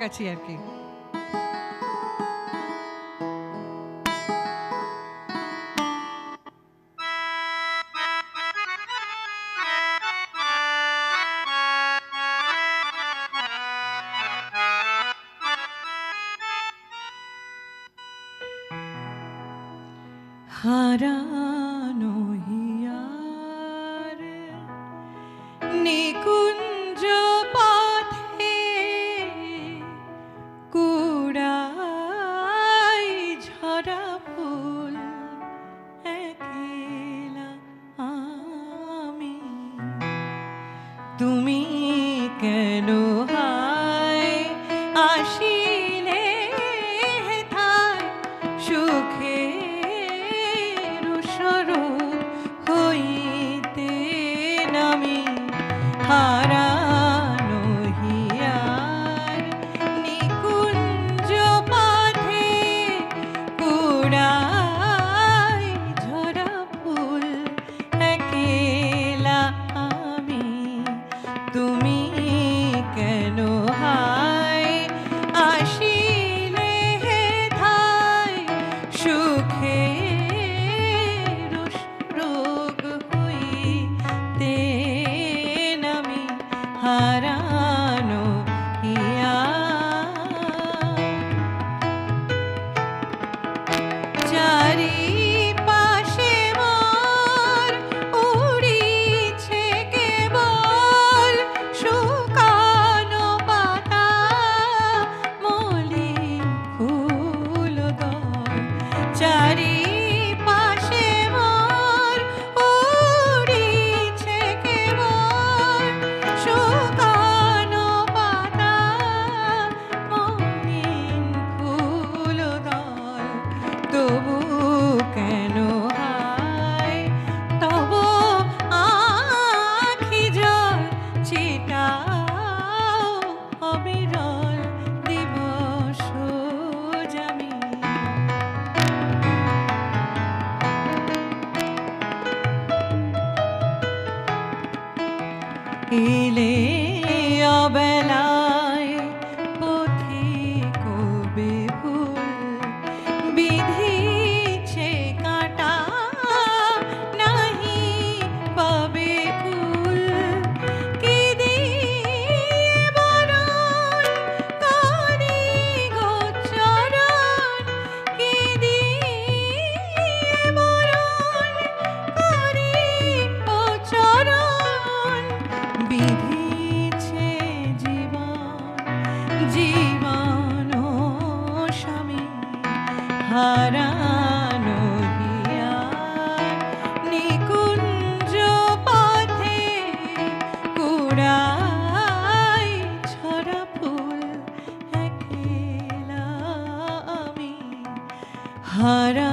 কাছাকাছি আর কি। হারানো হিয়ার নিকুঞ্জ পথে কুড়াই ঝরা ফুল একলা আমি, তুমি কেন হায় আসিলে হেথায় সুখে হইতে নামি। হারানো হিয়ার নিকুঞ্জ পথে কুড়াই ঝরা ফুল একলা আমি, তুমি কেন হায় আসিলে হেথায় সুখে হারানো হিয়া। চারিপাশে মোর উড়িছে কেবল শুকানো পাতা মলিন ফুল দল। চারিপাশে মোর উড়িছে কেবল শুকানো পাতা মলিন ফুল দল। তবু কেন হায় তব আখি জল ছিটাও অবিরল দিবস জামি। এলে অবেলায় পথিক বিভুল বিধিছে কাঁটা নাহি পাবে কুল। কি দিয়ে বরণ করি গো চরণ, কি দিয়ে বরণ করি ও চরণ। বিধিছে জীবন স্বামী। হারানো হিয়ার নিকুঞ্জ পথে কুড়াই ঝরা ফুল একলা আমি। হারা